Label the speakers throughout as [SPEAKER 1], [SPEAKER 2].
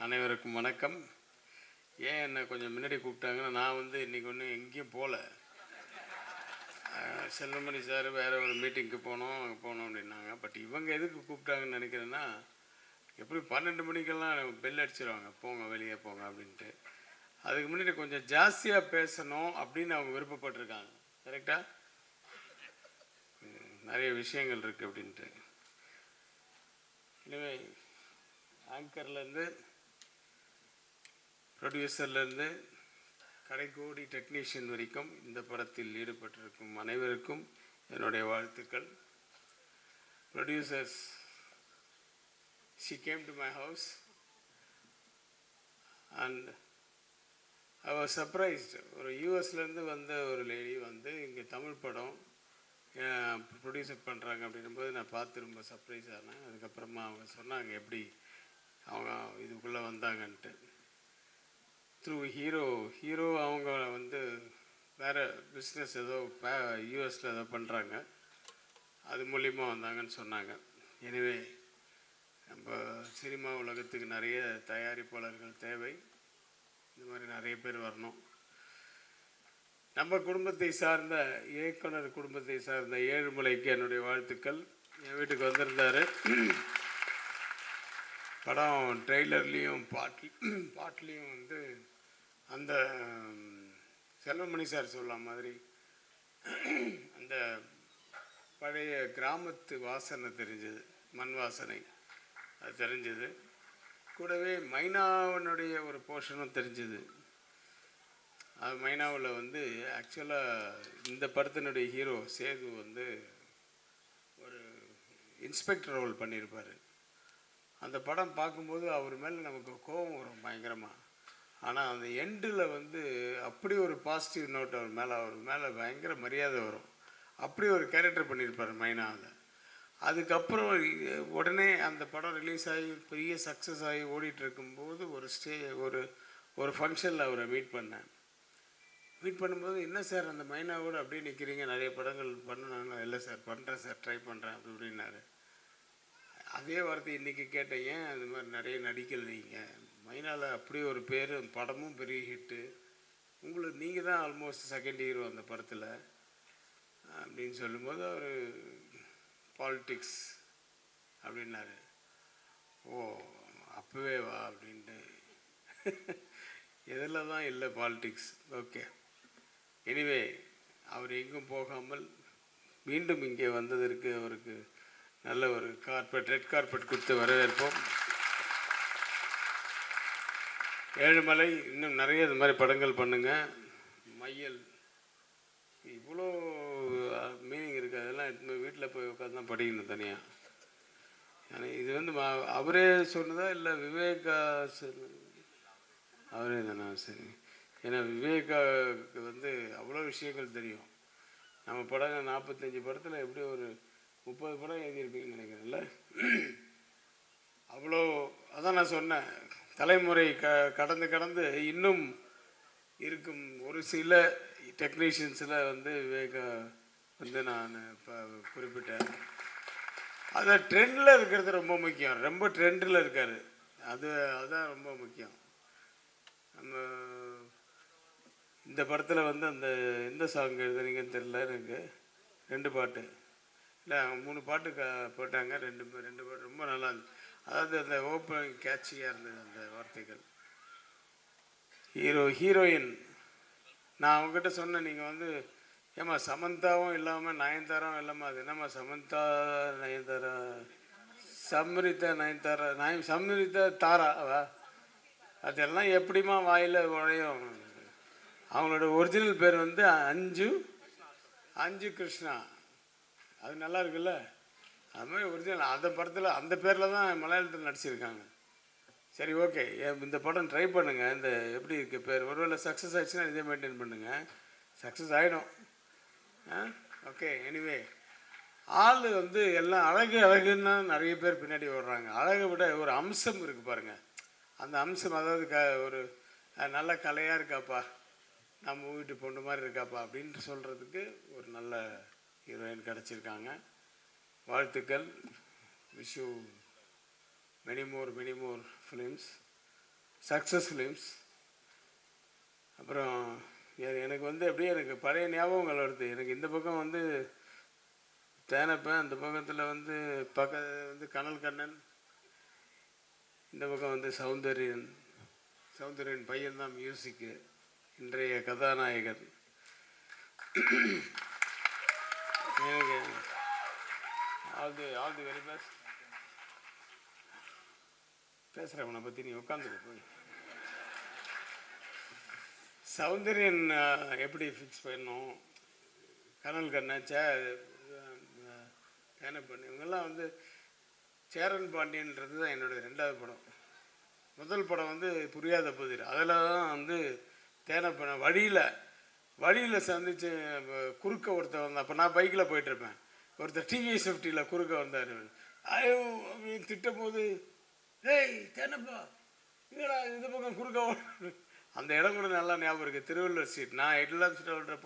[SPEAKER 1] அனைவருக்கும் வணக்கம். ஏன் என்னை கொஞ்சம் முன்னாடி கூப்பிட்டாங்கன்னா, நான் வந்து இன்றைக்கி ஒன்றும் எங்கேயும் போகல. செல்வமணி சார் வேறு ஒரு மீட்டிங்க்கு போனோம், அங்கே போனோம் அப்படின்னாங்க. பட் இவங்க எதுக்கு கூப்பிட்டாங்கன்னு நினைக்கிறேன்னா, எப்படி 12 மணிக்கெல்லாம் பெல் அடிச்சிருவாங்க, போங்க வெளியே போங்க அப்படின்ட்டு. அதுக்கு முன்னாடி கொஞ்சம் ஜாஸ்தியாக பேசணும் அப்படின்னு அவங்க விருப்பப்பட்டிருக்காங்க. கரெக்டாக நிறைய விஷயங்கள் இருக்குது அப்படின்ட்டு. எனவே ஆங்கர்லேருந்து ப்ரொடியூசர்லேருந்து கடைக்கோடி டெக்னீஷியன் வரைக்கும் இந்த படத்தில் ஈடுபட்டிருக்கும் அனைவருக்கும் என்னுடைய வாழ்த்துக்கள். Producers, she came to my house and I was surprised. ஒரு யூஎஸ்லேருந்து வந்த ஒரு லேடி வந்து இங்கே தமிழ் படம் ப்ரொடியூசர் பண்ணுறாங்க அப்படின்னும்போது நான் பார்த்து ரொம்ப சர்ப்ரைஸ் ஆனேன். அதுக்கப்புறமா அவங்க சொன்னாங்க எப்படி அவங்க இதுக்குள்ளே வந்தாங்கன்ட்டு. த்ரூ ஹீரோ அவங்க வந்து வேறு பிஸ்னஸ் ஏதோ யூஎஸில் ஏதோ பண்ணுறாங்க, அது மூலிமா வந்தாங்கன்னு சொன்னாங்க. எனவே நம்ம சினிமா உலகத்துக்கு நிறைய தயாரிப்பாளர்கள் தேவை, இந்த மாதிரி நிறைய பேர் வரணும். நம்ம குடும்பத்தை சார்ந்த இயக்குனர் குடும்பத்தை சார்ந்த ஏழுமலைக்கு என்னுடைய வாழ்த்துக்கள். என் வீட்டுக்கு வந்திருந்தார். படம் ட்ரெய்லர்லேயும் பாட்லேயும் வந்து அந்த செல்வமணி சார் சொல்ல மாதிரி அந்த பழைய கிராமத்து வாசனை தெரிஞ்சது, மண் வாசனை அது தெரிஞ்சது. கூடவே மைனாவனுடைய ஒரு போர்ஷனும் தெரிஞ்சது. அது மைனாவில் வந்து ஆக்சுவலாக இந்த படத்தினுடைய ஹீரோ சேது வந்து ஒரு இன்ஸ்பெக்டர் ரோல் பண்ணியிருப்பார். அந்த படம் பார்க்கும்போது அவர் மேலே நமக்கு கோபம் வரும் பயங்கரமாக. ஆனால் அந்த எண்டில் வந்து அப்படி ஒரு பாசிட்டிவ் நோட் அவர் மேலே பயங்கர மரியாதை வரும். அப்படி ஒரு கேரக்டர் பண்ணியிருப்பார் மைனாவில். அதுக்கப்புறம் உடனே அந்த படம் ரிலீஸ் ஆகி பெரிய சக்ஸஸ் ஆகி ஓடிட்டுருக்கும்போது ஒரு ஃபங்க்ஷனில் அவரை மீட் பண்ணும்போது என்ன சார் அந்த மைனாவோடு அப்படியே நிற்கிறீங்க, நிறைய படங்கள் பண்ணணும். இல்லை சார் பண்ணுறேன் சார், ட்ரை பண்ணுறேன் அப்படி இப்படின்னாரு. அதே வார்த்தை இன்றைக்கி கேட்டேன், ஏன் அது மாதிரி நிறைய நடிக்கல நீங்கள்? மைனாவில் அப்படி ஒரு பேர், படமும் பெரிய ஹிட்டு, உங்களுக்கு நீங்கள் தான் ஆல்மோஸ்ட் செகண்ட் ஹீரோ அந்த படத்தில் அப்படின்னு சொல்லும்போது அவர் பாலிட்டிக்ஸ் அப்படின்னாரு. ஓ அப்போவே வா அப்படின்ட்டு. எதில் தான் இல்லை பாலிட்டிக்ஸ். ஓகே, எனிவே அவர் எங்கும் போகாமல் மீண்டும் இங்கே வந்ததற்கு அவருக்கு நல்ல ஒரு ரெட் கார்பெட் கொடுத்து வரவேற்போம். ஏழுமலை இன்னும் நிறைய இது மாதிரி படங்கள் பண்ணுங்கள். மையல் இவ்வளோ மீனிங் இருக்குது, அதெல்லாம் இந்த வீட்டில் போய் உட்காந்து தான் படிக்கணும் தனியாக. ஏன்னா இது வந்து அவரே சொன்னதா இல்லை விவேகா அவரே தானே? சரி. ஏன்னா விவேகாவுக்கு வந்து அவ்வளோ விஷயங்கள் தெரியும். நம்ம படங்கள் 45 படத்தில் எப்படி ஒரு 30 படம் எழுதியிருப்பீங்கன்னு நினைக்கிறேன்ல. அவ்வளோ அதான் நான் சொன்னேன், தலைமுறை கடந்து இன்னும் இருக்கும் ஒரு சில டெக்னீஷியன்ஸில் வந்து விவேகா வந்து நான் இப்போ குறிப்பிட்டேன். அதை ட்ரெண்டில் இருக்கிறது ரொம்ப முக்கியம். ரொம்ப ட்ரெண்டில் இருக்கார், அதுதான் ரொம்ப முக்கியம். நம்ம இந்த படத்தில் வந்து அந்த எந்த சாங் எழுதுறீங்கன்னு தெரியல எனக்கு. 2 பாட்டு இல்லை 3 பாட்டு போட்டாங்க. 2 பாட்டு ரொம்ப நல்லா இருந்துச்சு. அதாவது அந்த ஓப்பனிங் கேட்சியாக இருந்தது அந்த வார்த்தைகள். ஹீரோயின் நான் அவங்ககிட்ட சொன்னேன், நீங்கள் வந்து ஏம்மா சமந்தாவும் இல்லாமல் நயன்தாராவும் இல்லாமல் அது என்னம்மா சமந்தா நயன்தாரா சம்ரிதா தாராவா, அதெல்லாம் எப்படிமா வாயில் உழையும்? அவங்களோட ஒரிஜினல் பேர் வந்து அஞ்சு கிருஷ்ணா. அது நல்லா இருக்குல்ல? அது மாதிரி ஒரிஜினல் அந்த படத்தில் அந்த பேரில் தான் மலையாளத்தில் நடிச்சிருக்காங்க. சரி, ஓகே, இந்த படம் ட்ரை பண்ணுங்கள். இந்த எப்படி இருக்குது பேர், ஒருவேளை சக்ஸஸ் ஆகிடுச்சுன்னா இதே மெயின்டைன் பண்ணுங்கள், சக்ஸஸ் ஆகிடும். ஓகே, எனிவே ஆள் வந்து எல்லாம் அழகுன்னா நிறைய பேர் பின்னாடி ஓடுறாங்க. அழகை விட ஒரு அம்சம் இருக்குது பாருங்கள், அந்த அம்சம், அதாவது ஒரு நல்ல கலையாக இருக்காப்பா, நம்ம வீட்டு பொண்ணு மாதிரி இருக்காப்பா அப்படின்ட்டு சொல்கிறதுக்கு ஒரு நல்ல ஹீரோயின் கிடச்சிருக்காங்க. வாழ்த்துக்கள். Wish you many more films. Success films. அப்புறம் எனக்கு வந்து அப்படியே எனக்கு பழைய ஞாபகங்கள் வருது. எனக்கு இந்த பக்கம் வந்து தேனப்பன், அந்த பக்கத்தில் வந்து வந்து கனல் கண்ணன், இந்த பக்கம் வந்து சௌந்தர்யன். சௌந்தர்யன் பையன்தான் மியூசிக்கு, இன்றைய கதாநாயகன். எனக்கு ஆல் தி வெரி பெஸ்ட். பேசுகிறேன் உன்னை பற்றி, நீ உட்காந்துக்க போய். சௌந்தர்யன் எப்படி ஃபிக்ஸ் பண்ணோம், கனல் கண்ணாச்சா தேனப்பன், இவங்கெல்லாம் வந்து சேரன் பாண்டியன்றது தான் என்னுடைய 2வது படம். முதல் படம் வந்து புரியாத புதிர். அதில் தான் வந்து தேனப்பனை வழியில் சந்தித்து குறுக்க ஒருத்தர் வந்தான். அப்போ நான் பைக்கில் போயிட்டுருப்பேன். ஒருத்தர் டிவிஎஸ் 50ல் குறுக்க வந்தார். ஐயோ அப்படின்னு திட்டும் போது, ஏய் தேனப்பா இங்கடா இந்த பக்கம் குறுக்க. அந்த இடம் கூட நல்லா ஞாபகம் இருக்குது. திருவள்ளுவர் ஸ்ட்ரீட். நான் 8th ஸ்ட்ரீட்டில்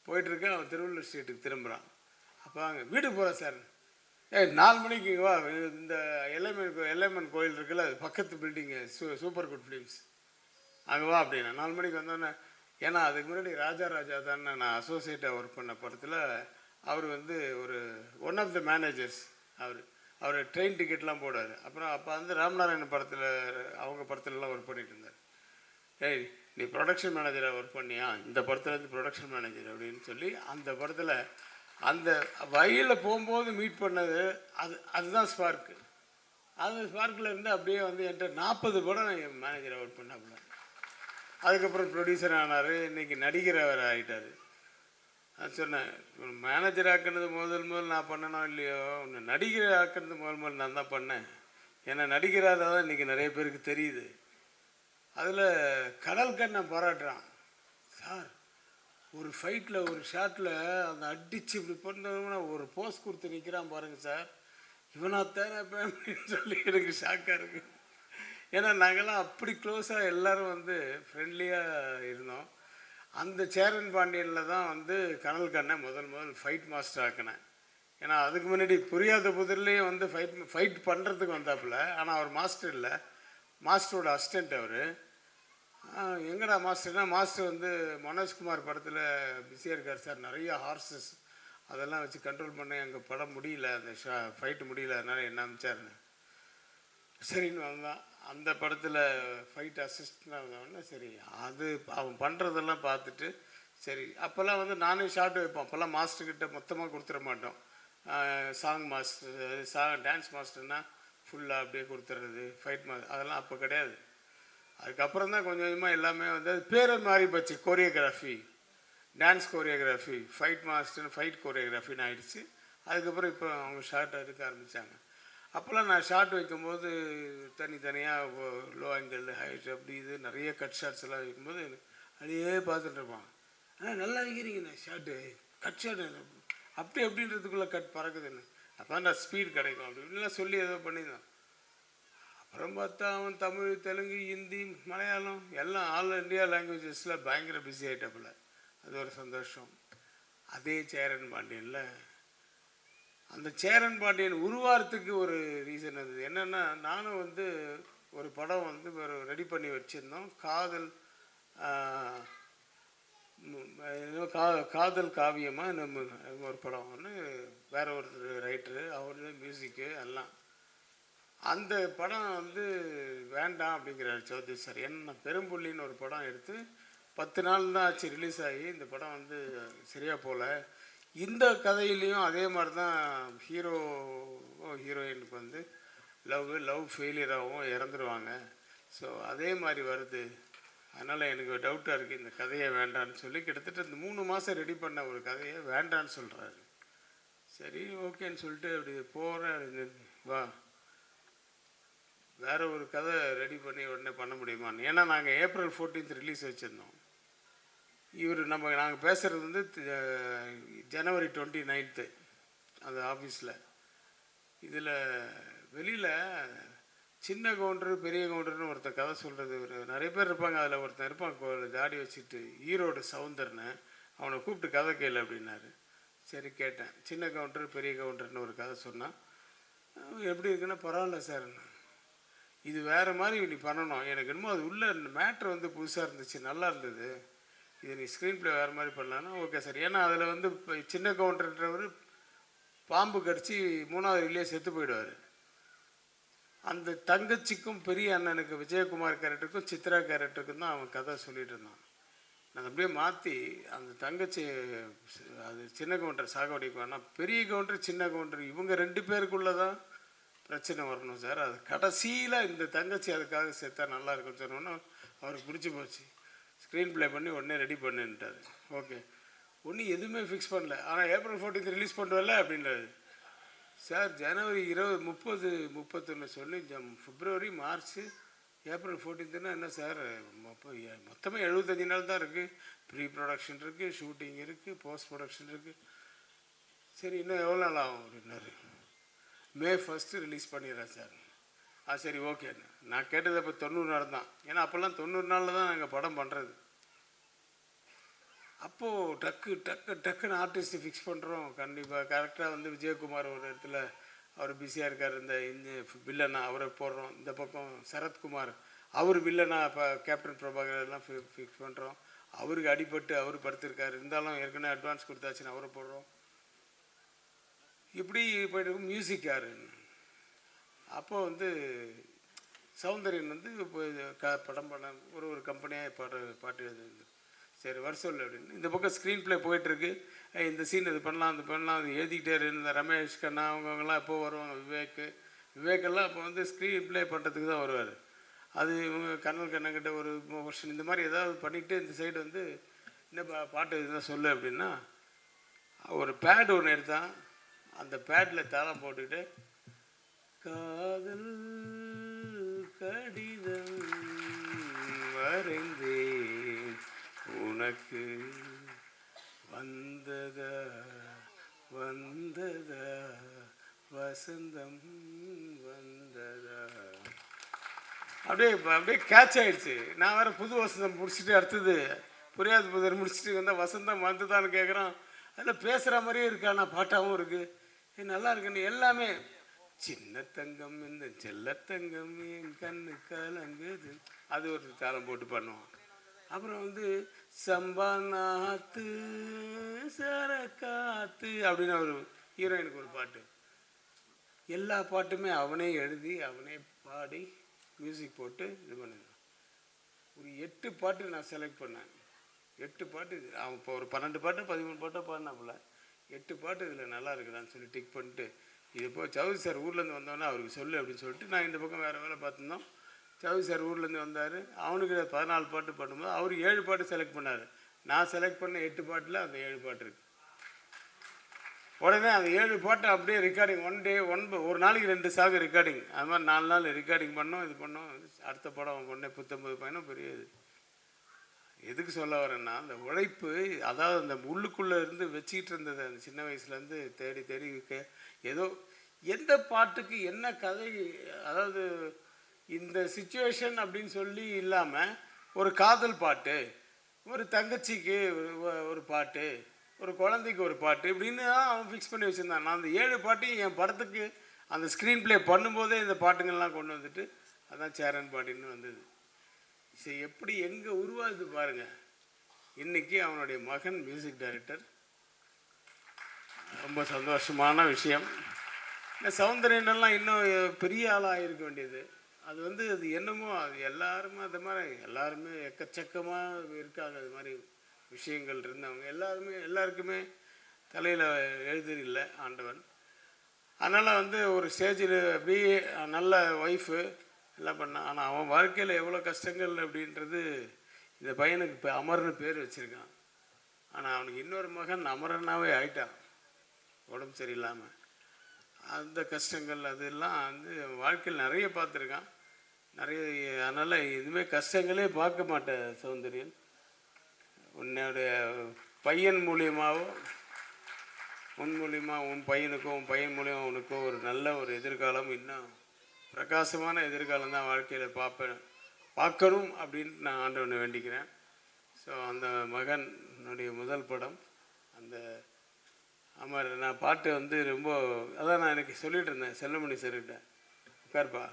[SPEAKER 1] போயிட்டுருக்கேன். அவன் திருவள்ளுவர் ஸ்ட்ரீட்டுக்கு திரும்புகிறான். அப்போ அங்கே வீட்டுக்கு போகிறேன் சார். 4 மணிக்கு வா, இந்த எல்லைமன் கோயில் இருக்குல்ல, அது பக்கத்து பில்டிங்கு, சூப்பர் குட் ஃபிலிம்ஸ், அங்கே வா அப்படின்னா. 4 மணிக்கு வந்தோன்னே, ஏன்னா அதுக்கு முன்னாடி ராஜா தானே நான் அசோசியேட்டாக ஒர்க் பண்ண படத்தில் அவர் வந்து ஒன் ஆஃப் த மேனேஜர்ஸ். அவர் ட்ரெயின் டிக்கெட்லாம் போடுவார். அப்புறம் அப்போ வந்து ராமநாராயணன் படத்தில், அவங்க படத்துலலாம் ஒர்க் பண்ணிட்டு இருந்தார். ஏய் நீ ப்ரொடக்ஷன் மேனேஜராக ஒர்க் பண்ணியா, இந்த படத்துலேருந்து ப்ரொடக்ஷன் மேனேஜர் அப்படின்னு சொல்லி அந்த படத்தில் அந்த வழியில் போகும்போது மீட் பண்ணது அதுதான் ஸ்பார்க்கு. அந்த ஸ்பார்க்கில் இருந்து அப்படியே வந்து என்கிட்ட 40 படம் என் மேனேஜராக ஒர்க் பண்ணாப்புல. அதுக்கப்புறம் ப்ரொடியூசர் ஆனார். இன்றைக்கி நடிகர் அவர் ஆகிட்டார். நான் சொன்னேன், மேனேஜர் ஆக்கினது முதல் நான் பண்ணணும் இல்லையோ, ஒன்று நடிகர் ஆக்கினது முதல் நான் தான் பண்ணேன். ஏன்னா நடிகராக தான் இன்றைக்கி நிறைய பேருக்கு தெரியுது. அதில் கடல் கண்ணை பாராட்டுறான். சார் ஒரு ஃபைட்டில் ஒரு ஷாட்டில் அந்த அடித்து இப்படி பண்ணவனா ஒரு போஸ் கொடுத்து நிற்கிறான் பாருங்கள் சார், இவனா தேனப்பேன் அப்படின்னு சொல்லி எனக்கு ஷாக்காக இருக்குது. ஏன்னா நாங்கள்லாம் அப்படி க்ளோஸாக எல்லோரும் வந்து ஃப்ரெண்ட்லியாக இருந்தோம். அந்த சேரன் பாண்டியனில் தான் வந்து கனல் கண்ணை முதல் ஃபைட் மாஸ்டர் ஆக்கினேன். ஏன்னா அதுக்கு முன்னாடி புரியாத புதிர்லேயே வந்து ஃபைட் பண்ணுறதுக்கு வந்தாப்புல. ஆனால் அவர் மாஸ்டர் இல்லை, மாஸ்டரோட அசிஸ்டண்ட் அவர். எங்கடா மாஸ்டர்னா, மாஸ்டர் வந்து மனோஜ்குமார் படத்தில் பிஸியாக இருக்கார் சார், நிறைய ஹார்சஸ் அதெல்லாம் வச்சு கண்ட்ரோல் பண்ண எங்கள் படம் முடியல, அந்த ஃபைட்டு முடியல, அதனால் என்ன அமிச்சாருன்னு. சரின்னு வந்தான். அந்த படத்தில் ஃபைட் அசிஸ்டண்டாக இருந்தவொடனே சரி அது அவன் பண்ணுறதெல்லாம் பார்த்துட்டு சரி. அப்போல்லாம் வந்து நானே ஷார்ட் வைப்போம். அப்போல்லாம் மாஸ்டர்கிட்ட மொத்தமாக கொடுத்துட மாட்டோம். சாங் மாஸ்டர், டான்ஸ் மாஸ்டர்னால் ஃபுல்லாக அப்படியே கொடுத்துட்றது. ஃபைட் மாஸ்டர் அதெல்லாம் அப்போ கிடையாது. அதுக்கப்புறம் தான் கொஞ்சம் கொஞ்சமாக எல்லாமே வந்து அது பேரை மாறி போச்சு. Choreography, dance choreography, fight master, fight கோரியோகிராஃபின்னு ஆகிடுச்சு. அதுக்கப்புறம் இப்போ அவங்க ஷார்ட் எடுக்க ஆரம்பித்தாங்க. அப்போல்லாம் நான் ஷார்ட் வைக்கும்போது தனித்தனியாக லோ ஆங்கிள், ஹைட், அப்படி இது நிறைய கட் ஷார்ட்ஸ் எல்லாம் வைக்கும்போது அப்படியே பார்த்துட்டு இருப்பான். ஆனால் நல்லா வைக்கிறீங்கண்ணே ஷார்ட்டு, கட் ஷார்ட் அப்படி அப்படின்றதுக்குள்ளே கட் பறக்குதுன்னு. அப்போ நான் ஸ்பீட் கிடைக்கும் அப்படி இப்படிலாம் சொல்லி ஏதோ பண்ணியிருந்தான். அப்புறம் பார்த்தா அவன் தமிழ், தெலுங்கு, ஹிந்தி, மலையாளம் எல்லாம் ஆல் இண்டியா லாங்குவேஜஸில் பயங்கர பிஸி ஆகிட்டப்பில். அது ஒரு சந்தோஷம். அதே சேரன் பாண்டியனில் அந்த சேரன் பாண்டியன் உருவாரத்துக்கு ஒரு ரீசன் இருந்தது. என்னென்னா, நானும் வந்து ஒரு படம் வந்து ரெடி பண்ணி வச்சுருந்தோம். காதல் காவியமாக நம்ம ஒரு படம் ஒன்று, வேற ஒரு ரைட்டரு, அவரு மியூசிக்கு எல்லாம். அந்த படம் வந்து வேண்டாம் அப்படிங்கிறார் சௌத்ரி சார். என்ன பெரும்புள்ளின்னு ஒரு படம் எடுத்து 10 நாள் தான் ஆச்சு ரிலீஸ் ஆகி. இந்த படம் வந்து சரியாக போகல. இந்த கதையிலையும் அதே மாதிரி தான் ஹீரோயினுக்கு வந்து லவ் ஃபெயிலியராகவும் இறந்துருவாங்க. ஸோ அதே மாதிரி வருது. அதனால் எனக்கு டவுட்டாக இருக்குது, இந்த கதையை வேண்டான்னு சொல்லி கிட்டத்தட்ட இந்த 3 மாதம் ரெடி பண்ண ஒரு கதையை வேண்டான்னு சொல்கிறாரு. சரி ஓகேன்னு சொல்லிட்டு அப்படி போகிறேன். வா வேறு ஒரு கதை ரெடி பண்ணி உடனே பண்ண முடியுமான்னு. ஏன்னா நாங்கள் April 14th ரிலீஸ் வச்சுருந்தோம். நாங்கள் பேசுகிறது வந்து January 29th அந்த ஆஃபீஸில். இதில் வெளியில் சின்ன கவுண்டரு பெரிய கவுண்டர்னு ஒருத்தர் கதை சொல்கிறது நிறைய பேர் இருப்பாங்க. அதில் ஒருத்தன் இருப்பான் தாடி வச்சுட்டு, ஈரோடு சவுந்தர்னு. அவனை கூப்பிட்டு கதை கேளு அப்படின்னாரு. சரி கேட்டேன். சின்ன கவுண்டர் பெரிய கவுண்டர்னு ஒரு கதை சொன்னான். எப்படி இருக்குன்னா, பரவாயில்ல சார், இது வேறு மாதிரி நீ பண்ணணும், எனக்கு என்னமோ அது உள்ள மேட்ரு வந்து புதுசாக இருந்துச்சு, நல்லா இருந்தது, இது நீ ஸ்க்ரீன் ப்ளே வேறு மாதிரி பண்ணலான்னா ஓகே சார். ஏன்னா அதில் வந்து இப்போ சின்ன கவுண்டர்ன்றவர் பாம்பு கடிச்சு 3வது ரீலே செத்து போயிடுவார். அந்த தங்கச்சிக்கும் பெரிய அண்ணனுக்கு விஜயகுமார் கேரக்டருக்கும் சித்ரா கேரக்டருக்கும் தான் அவன் கதை சொல்லிட்டு இருந்தான். நான் அப்படியே மாற்றி அந்த தங்கச்சி அது சின்ன கவுண்டர் சாகடிக்கு வேணாம், பெரிய கவுண்டர் சின்ன கவுண்டர் இவங்க 2 பேருக்குள்ளே தான் பிரச்சனை வரணும் சார். அது கடைசியில் இந்த தங்கச்சி அதுக்காக சேர்த்தா நல்லா இருக்குன்னு சொன்னோன்னா அவருக்கு பிடிச்சி போச்சு. ஸ்க்ரீன் ப்ளே பண்ணி உடனே ரெடி பண்ணுன்ட்டார். ஓகே, ஒன்றும் எதுவுமே ஃபிக்ஸ் பண்ணல. ஆனால் ஏப்ரல் 14 ரிலீஸ் பண்ணுவல அப்படின்றாரு சார். ஜனவரி 20, 30, 31 சொல்லி பிப்ரவரி, மார்ச், ஏப்ரல் 14னா என்ன சார், மொத்தமே 75 நாள் தான் இருக்குது. ப்ரீ ப்ரொடக்ஷன் இருக்குது, ஷூட்டிங் இருக்குது, போஸ்ட் ப்ரொடக்ஷன் இருக்குது. சரி, இன்னும் எவ்வளோ நாள் ஆகும் அப்படின்னாரு. May 1 ரிலீஸ் பண்ணிடுறேன் சார். சரி ஓகே. நான் கேட்டது அப்போ 90 நாள் தான். ஏன்னா அப்போல்லாம் 90 நாளில் தான் நாங்கள் படம் பண்ணுறது. அப்போது டக்குன்னு ஆர்டிஸ்ட்டு ஃபிக்ஸ் பண்ணுறோம். கண்டிப்பாக கரெக்டாக வந்து விஜயகுமார் ஒரு இடத்துல அவர் பிஸியாக இருக்கார், இந்த வில்லனா அவரை போடுறோம். இந்த பக்கம் சரத்குமார் அவர் வில்லனா இப்போ கேப்டன் பிரபாகர் எல்லாம் ஃபிக்ஸ் பண்ணுறோம். அவருக்கு அடிபட்டு அவர் படுத்திருக்காரு, இருந்தாலும் ஏற்கனவே அட்வான்ஸ் கொடுத்தாச்சுன்னு அவரை போடுறோம். இப்படி போய்ட்டு மியூசிக் யார். அப்போ வந்து சௌந்தர்யன் வந்து இப்போ படம் பண்ண ஒரு கம்பெனியாக பாட்டு எழுது. சரி வர சொல்லு அப்படின்னு. இந்த பக்கம் ஸ்க்ரீன் ப்ளே போயிட்டுருக்கு. இந்த சீன் இது பண்ணலாம், அது பண்ணலாம், அது எழுதிக்கிட்டே இருந்த ரமேஷ் கண்ணா அவங்கவுங்கெல்லாம் எப்போ வருவாங்க, விவேக்கெல்லாம் இப்போ வந்து ஸ்க்ரீன் ப்ளே பண்ணுறதுக்கு தான் வருவார். அது இவங்க கண்ணல் கண்ணங்கிட்ட ஒரு வருஷன் இந்த மாதிரி ஏதாவது பண்ணிக்கிட்டு இந்த சைடு வந்து இந்த பாட்டு இதுதான் சொல்லு அப்படின்னா ஒரு பேட் ஒன்று எடுத்தான். அந்த பேட்டில் தாளம் போட்டுக்கிட்டு காதல் கடிதம் வரைந்தேன் உனக்கு வந்ததா வசந்தம் வந்ததா அப்படியே கேட்ச் ஆகிடுச்சு. நான் வேறு புது வசந்தம் முடிச்சுட்டு அடுத்தது புரியாது புதர் முடிச்சுட்டு வந்தால் வசந்தம் வந்துதான்னு கேட்குறான். அதில் பேசுகிற மாதிரியே இருக்கா, நான் பாட்டாகவும் இருக்குது, நல்லா இருக்குன்னு எல்லாமே. சின்ன தங்கம் இந்த செல்லத்தங்கம் என் கண்ணு கலங்குது அது ஒரு தாளம் போட்டு பண்ணுவான். அப்புறம் வந்து சம்பா நாத்து சரக்காத்து அப்படின்னு ஒரு ஹீரோயினுக்கு ஒரு பாட்டு. எல்லா பாட்டுமே அவனே எழுதி அவனே பாடி மியூசிக் போட்டு இது பண்ணிடுவான். ஒரு 8 பாட்டு நான் செலக்ட் பண்ணேன். 8 பாட்டு அவன் இப்போ ஒரு 12 பாட்டு 13 பாட்டோ பாடினாப்புல. 8 பாட்டு இதில் நல்லா இருக்குதான்னு சொல்லி டிக் பண்ணிட்டு இது இப்போ சௌத்ரி சார் ஊர்லேருந்து வந்தோன்னே அவருக்கு சொல்லு அப்படின்னு சொல்லிட்டு நான் இந்த பக்கம் வேறு வேலை பார்த்துருந்தோம். சௌத்ரி சார் ஊர்லேருந்து வந்தார். அவனுக்கு 14 பாட்டு பண்ணும்போது அவர் 7 பாட்டு செலக்ட் பண்ணார். நான் செலக்ட் பண்ண 8 பாட்டில் அந்த 7 பாட்டு இருக்குது. உடனே அந்த 7 பாட்டை அப்படியே ரெக்கார்டிங் ஒரு நாளைக்கு 2 சாங் ரெக்கார்டிங். அது மாதிரி 4 நாள் ரெக்கார்டிங் பண்ணோம். இது பண்ணோம். அடுத்த படம் உடனே 19 பயணம் பெரிய இது. எதுக்கு சொல்ல வரேன்னா அந்த உழைப்பு, அதாவது அந்த உள்ளுக்குள்ளே இருந்து வச்சுக்கிட்டு இருந்தது அந்த சின்ன வயசுலேருந்து தேடி தேடி ஏதோ எந்த பாட்டுக்கு என்ன கதை, அதாவது இந்த சிச்சுவேஷன் அப்படின்னு சொல்லி இல்லாமல் ஒரு காதல் பாட்டு, ஒரு தங்கச்சிக்கு ஒரு பாட்டு, ஒரு குழந்தைக்கு ஒரு பாட்டு இப்படின்னு தான் அவன் ஃபிக்ஸ் பண்ணி வச்சுருந்தான். நான் அந்த 7 பாட்டையும் என் படத்துக்கு அந்த ஸ்க்ரீன் ப்ளே பண்ணும்போதே இந்த பாட்டுங்கள்லாம் கொண்டு வந்துட்டு அதான் சேரன் பாட்டின்னு வந்தது. சரி, எப்படி எங்கே உருவாகுது பாருங்கள். இன்றைக்கி அவனுடைய மகன் மியூசிக் டைரக்டர். ரொம்ப சந்தோஷமான விஷயம். இந்த சௌந்தர்யனெல்லாம் இன்னும் பெரிய ஆளாக இருக்க வேண்டியது. அது வந்து அது என்னமோ அது எல்லாருமே அது மாதிரி எல்லாருமே எக்கச்சக்கமாக இருக்காங்க. அது மாதிரி விஷயங்கள் இருந்தவங்க எல்லாருக்குமே தலையில் எழுதிரில்லை ஆண்டவன். அதனால் வந்து ஒரு ஸ்டேஜில் பிஏ நல்ல ஒய்ஃபு எல்லாம் பண்ணான். ஆனால் அவன் வாழ்க்கையில் எவ்வளோ கஷ்டங்கள் அப்படின்றது இந்த பையனுக்கு இப்போ அமர்னு பேர் வச்சுருக்கான். ஆனால் அவனுக்கு இன்னொரு மகன் அமரனாகவே ஆயிட்டான் உடம்பு சரியில்லாமல். அந்த கஷ்டங்கள் அதெல்லாம் வந்து வாழ்க்கையில் நிறைய பார்த்துருக்கான் நிறைய. அதனால் இதுமாதிரி கஷ்டங்களே பார்க்க மாட்டேன் சௌந்தர்யன். உன்னுடைய பையன் மூலியமாகவோ உன் பையனுக்கும் உன் பையன் மூலியமாக உனக்கோ ஒரு நல்ல ஒரு எதிர்காலம், இன்னும் பிரகாசமான எதிர்காலம் தான் வாழ்க்கையில் பார்க்கணும் அப்படின்ட்டு நான் ஆண்டவனை வேண்டிக்கிறேன். ஸோ அந்த மகனுடைய முதல் படம் அந்த நான் பாட்டு வந்து ரொம்ப அதான் நான் எனக்கு சொல்லிகிட்டு இருந்தேன் செல்வமணி சார்கிட்ட, உட்கார்ப்பா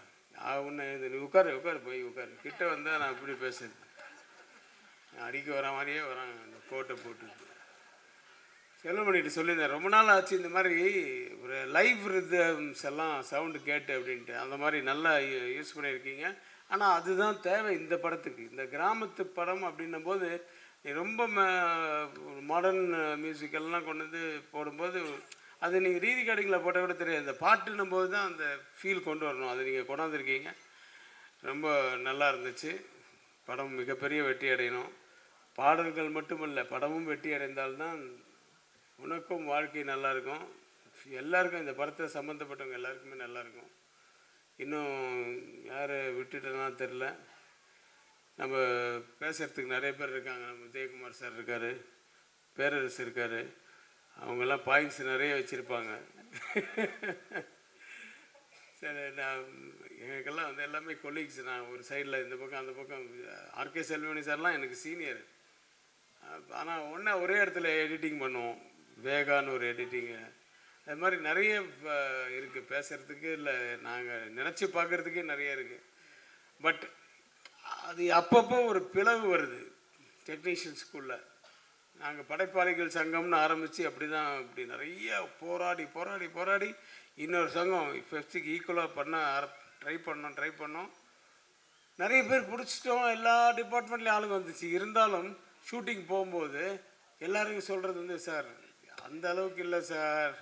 [SPEAKER 1] உன்னை இது நீ உட்காரு உட்காரு போய் உட்காரு, கிட்ட வந்தால் நான் இப்படி பேசுறது அடிக்க வர மாதிரியே வராங்க அந்த கோட்டை போட்டு. செல்வமணிகிட்ட சொல்லியிருந்தேன், ரொம்ப நாள் ஆச்சு இந்த மாதிரி ஒரு லைவ் ரிதம்ஸ் எல்லாம் சவுண்டு கேட்டு அப்படின்ட்டு. அந்த மாதிரி நல்லா யூஸ் பண்ணியிருக்கீங்க. ஆனால் அதுதான் தேவை இந்த படத்துக்கு. இந்த கிராமத்து படம் அப்படின்னும் போது ரொம்ப மாடர்ன் மியூசிக்கெல்லாம் கொண்டு வந்து போடும்போது அது நீங்கள் ரீரிகார்டிங்கில் போட்டால் கூட தெரியாது. இந்த பாட்டுன்னும் போது தான் அந்த ஃபீல் கொண்டு வரணும். அதை நீங்கள் கொண்டாந்துருக்கீங்க. ரொம்ப நல்லா இருந்துச்சு. படம் மிகப்பெரிய வெற்றி அடையணும். பாடல்கள் மட்டுமல்ல, படமும் வெற்றி அடைந்தால்தான் உனக்கும் வாழ்க்கை நல்லாயிருக்கும். எல்லாருக்கும் இந்த படத்தை சம்மந்தப்பட்டவங்க எல்லாருக்குமே நல்லாயிருக்கும். இன்னும் யாரை விட்டுட்டேன்னா தெரில. நம்ம பேசுகிறதுக்கு நிறைய பேர் இருக்காங்க. நம்ம உதயகுமார் சார் இருக்கார், பேரரசு இருக்கார். அவங்கெல்லாம் பாயிண்ட்ஸ் நிறைய வச்சுருப்பாங்க. சரி, நான் எங்களுக்கெல்லாம் வந்து எல்லாமே கொலீக்ஸ். நான் ஒரு சைடில் இந்த பக்கம் அந்த பக்கம். ஆர்கே செல்வமணி சார்லாம் எனக்கு சீனியர். ஆனால் ஒரே இடத்துல எடிட்டிங் பண்ணுவோம். வேகான்னு ஒரு எடிட்டிங்கு. அது மாதிரி நிறைய இருக்குது பேசுகிறதுக்கு. இல்லை, நாங்கள் நினச்சி பார்க்குறதுக்கே நிறைய இருக்குது. பட் அது அப்பப்போ ஒரு பிளவு வருது டெக்னீஷியன் ஸ்கூலில். நாங்கள் படைப்பாளிகள் சங்கம்னு ஆரம்பித்து அப்படி தான் இப்படி நிறைய போராடி போராடி போராடி இன்னொரு சங்கம் ஃபெஸ்ட்டுக்கு ஈக்குவலாக ட்ரை பண்ணோம். நிறைய பேர் பிடிச்சிட்டோம். எல்லா டிபார்ட்மெண்ட்லேயும் ஆளுங்க வந்துச்சு. இருந்தாலும் ஷூட்டிங் போகும்போது எல்லாருக்கும் சொல்கிறது வந்து, சார் அந்த அளவுக்கு இல்லை சார்,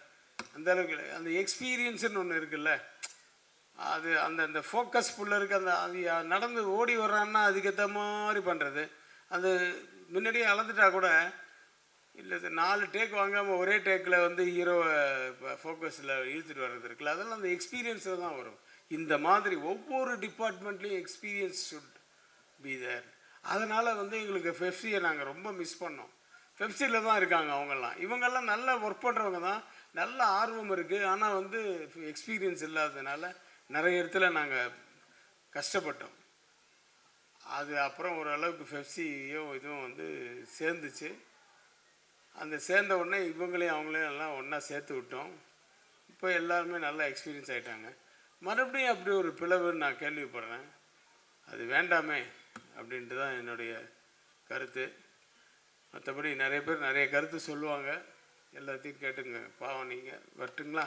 [SPEAKER 1] அந்த அளவுக்கு இல்லை. அந்த எக்ஸ்பீரியன்ஸுன்னு ஒன்று இருக்குல்ல, அது அந்த ஃபோக்கஸ் ஃபுல்லாக இருக்குது. அது நடந்து ஓடி வர்றான்னா அதுக்கேற்ற மாதிரி பண்ணுறது. அது முன்னாடியே அளந்துட்டா கூட இல்லை, 4 டேக் வாங்காமல் ஒரே டேக்கில் வந்து ஹீரோவை ஃபோக்கஸில் இழுத்துட்டு வர்றது இருக்குல்ல, அதெல்லாம் அந்த எக்ஸ்பீரியன்ஸில் தான் வரும். இந்த மாதிரி ஒவ்வொரு டிபார்ட்மெண்ட்லேயும் எக்ஸ்பீரியன்ஸ் ஷுட் பி தேர். அதனால் வந்து எங்களுக்கு பெப்சியை நாங்கள் ரொம்ப மிஸ் பண்ணோம். பெப்சியில் தான் இருக்காங்க அவங்கெல்லாம். இவங்கெல்லாம் நல்லா ஒர்க் பண்ணுறவங்க தான், நல்ல ஆர்வம் இருக்குது. ஆனால் வந்து எக்ஸ்பீரியன்ஸ் இல்லாததுனால நிறைய இடத்துல நாங்கள் கஷ்டப்பட்டோம். அது அப்புறம் ஓரளவுக்கு பெப்சியும் இதுவும் வந்து சேர்ந்துச்சு. அந்த சேர்ந்த உடனே இவங்களையும் அவங்களையும் எல்லாம் ஒன்றா சேர்த்து விட்டோம். இப்போ எல்லாருமே நல்லா எக்ஸ்பீரியன்ஸ் ஆகிட்டாங்க. மறுபடியும் அப்படி ஒரு பிளவுன்னு நான் கேள்விப்படுறேன். அது வேண்டாமே அப்படின்ட்டு தான் என்னுடைய கருத்து. மற்றபடி நிறைய பேர் நிறைய கருத்து சொல்லுவாங்க. எல்லாத்தையும் கேட்டுங்க. பாவம், நீங்கள் வரட்டுங்களா?